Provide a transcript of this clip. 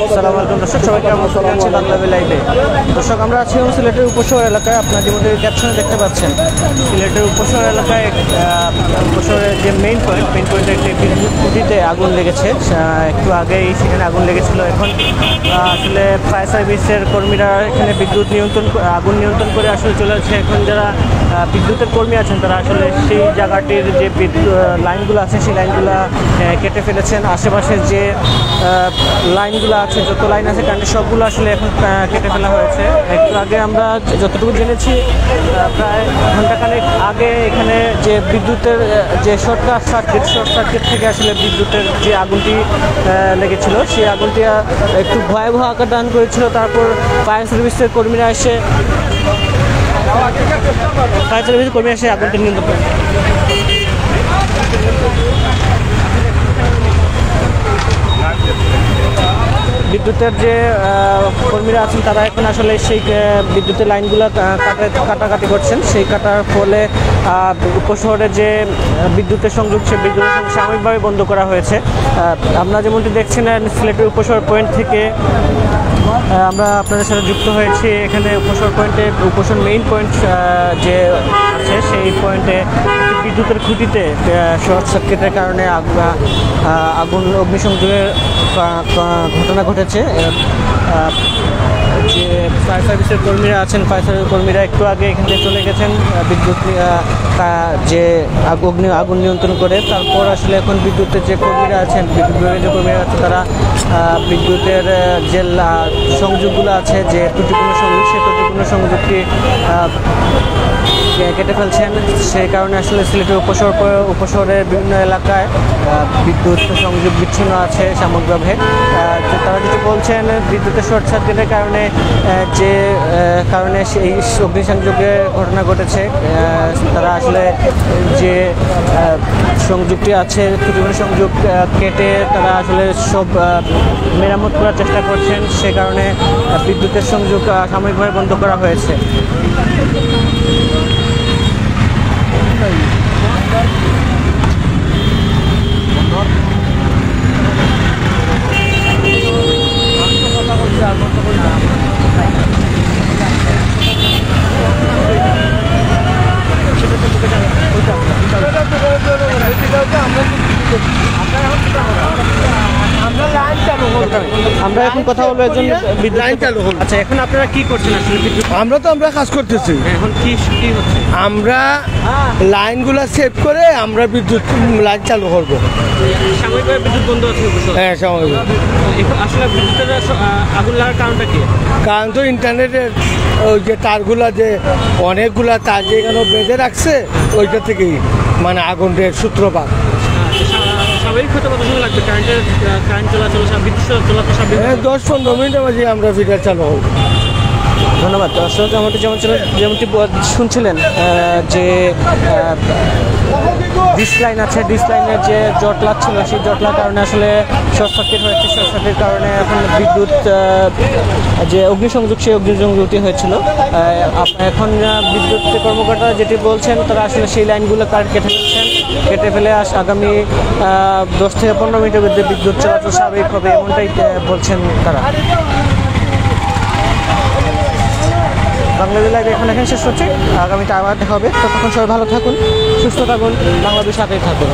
আসসালামু আলাইকুম দর্শক, সবাইকে বাংলা লাইভে। দর্শক, আমরা আছি সিলেটের উপশহর এলাকায়। আপনার যেমন ক্যাপশনে দেখতে পাচ্ছেন, সিলেটের উপশহর এলাকায় উপশহরের যে মেইন পয়েন্টে একটি বিদ্যুৎ খুঁটিতে আগুন লেগেছে। একটু আগেই সেখানে আগুন লেগেছিল। এখন আসলে ফায়ার সার্ভিসের কর্মীরা এখানে আগুন নিয়ন্ত্রণ করে আসলে চলে যাচ্ছে। এখন যারা বিদ্যুতের কর্মী আছেন তারা আসলে সেই জায়গাটির যে লাইনগুলো আছে সেই লাইনগুলো কেটে ফেলেছেন। আশেপাশের যে লাইনগুলো আছে, যত লাইন আছে কারেন্টের, সবগুলো আসলে এখন কেটে ফেলা হয়েছে। একটু আগে আমরা যতটুকু জেনেছি, প্রায় ঘন্টাখানেক আগে এখানে যে বিদ্যুতের যে শর্ট সার্কিট থেকে আসলে বিদ্যুতের যে আগুনটি লেগেছিল, সেই আগুনটি একটু ভয়াবহ আকার ধারণ করেছিল। তারপর ফায়ার সার্ভিসের কর্মীরা এসে আগুনটি নিয়ন্ত্রণ করে। বিদ্যুতের যে কর্মীরা আছেন তারা এখন আসলে সেই বিদ্যুতের লাইনগুলো কাটাকাটি করছেন। সেই কাটার ফলে উপশহরে যে বিদ্যুতের সংযোগ, সে বিদ্যুতের সংযোগ সাময়িকভাবে বন্ধ করা হয়েছে। আমরা যেমনটি দেখছেন, সিলেটের উপশহর পয়েন্ট থেকে আমরা আপনাদের সাথে যুক্ত হয়েছি। এখানে উপশহর মেইন পয়েন্ট যে আছে, সেই পয়েন্টে বিদ্যুতের খুঁটিতে শর্ট সার্কিটের কারণে অগ্নিসংযোগের ঘটনা ঘটেছে। যে ফায়ার সার্ভিসের কর্মীরা আছেন, ফায়ার সার্ভিসের কর্মীরা একটু আগে এখান থেকে চলে গেছেন বিদ্যুৎ যে আগুন নিয়ন্ত্রণ করে। তারপর আসলে এখন বিদ্যুতের যে কর্মীরা আছেন, বিদ্যুৎ বিভাগের যে কর্মীরা আছেন, তারা বিদ্যুতের যে সংযোগগুলো আছে, যে ত্রুটিপূর্ণ সংযোগ, সেই ত্রুটিপূর্ণ সংযোগটি কেটে ফেলছেন। সেই কারণে আসলে সিলেটের উপশহরের বিভিন্ন এলাকায় বিদ্যুৎ সংযোগ বিচ্ছিন্ন আছে সামগ্রিকভাবে। তারা যেটি বলছেন, বিদ্যুতের শর্ট সার্কিটের কারণে এই অগ্নিসংযোগের ঘটনা ঘটেছে। তারা আসলে যে সংযোগটি আছে, ত্রুটিপূর্ণ সংযোগ কেটে তারা আসলে সব মেরামত করার চেষ্টা করছেন। সে কারণে বিদ্যুতের সংযোগ সাময়িকভাবে বন্ধ করা হয়েছে। আমরা এখন কথা বলবো একজন বিদ্যুৎ লাইন চালু হল। আচ্ছা, এখন আপনারা কি করছেন আসলে? আমরা কাজ করতেছি। এখন কি হচ্ছে? আমরা লাইনগুলো সেভ করে আমরা বিদ্যুৎ লাইন চালু করবো। সাময়িকভাবে বিদ্যুৎ বন্ধ আছে। হ্যাঁ, সাময়িক। আসলে বিদ্যুতের আগুন লাগার কারণটা কি? কারণ তো ইন্টারনেটের ওই যে তারগুলা, যে অনেকগুলা তার যেখানে বেঁধে রাখছে, ওইটা থেকেই মানে আগুনের সূত্রপাত। স্বাভাবিক হতে কত সময় লাগবে? কারেন্ট চলাচল, বিদ্যুৎ চলাচল 10-15 মিনিটের মাঝে আমরা ফিডার চালু হব। ধন্যবাদ। দর্শক, যেমনটি শুনছিলেন যে ডিসলাইন আছে, ডিসলাইনের যে জটলা ছিল, সেই জটলার কারণে আসলে শর্ট সার্কিট হয়েছে। শর্ট সার্কিটের কারণে এখন বিদ্যুৎ যে অগ্নিসংযোগ, সেই অগ্নিসংযোগটি হয়েছিল। এখন বিদ্যুৎ কর্মকর্তা যেটি বলছেন, তারা আসলে সেই লাইনগুলো কেটে ফেলে আগামী 10 থেকে 15 মিনিটের মধ্যে বিদ্যুৎ চলাচল স্বাভাবিক হবে, এমনটাই বলছেন তারা। বাংলাদেশ লাইভ এখানে শেষ হচ্ছে। আগামীতে আবার দেখা হবে। ততক্ষণ সবাই ভালো থাকুন, সুস্থ থাকুন, বাংলাদেশ সাথেই থাকুন।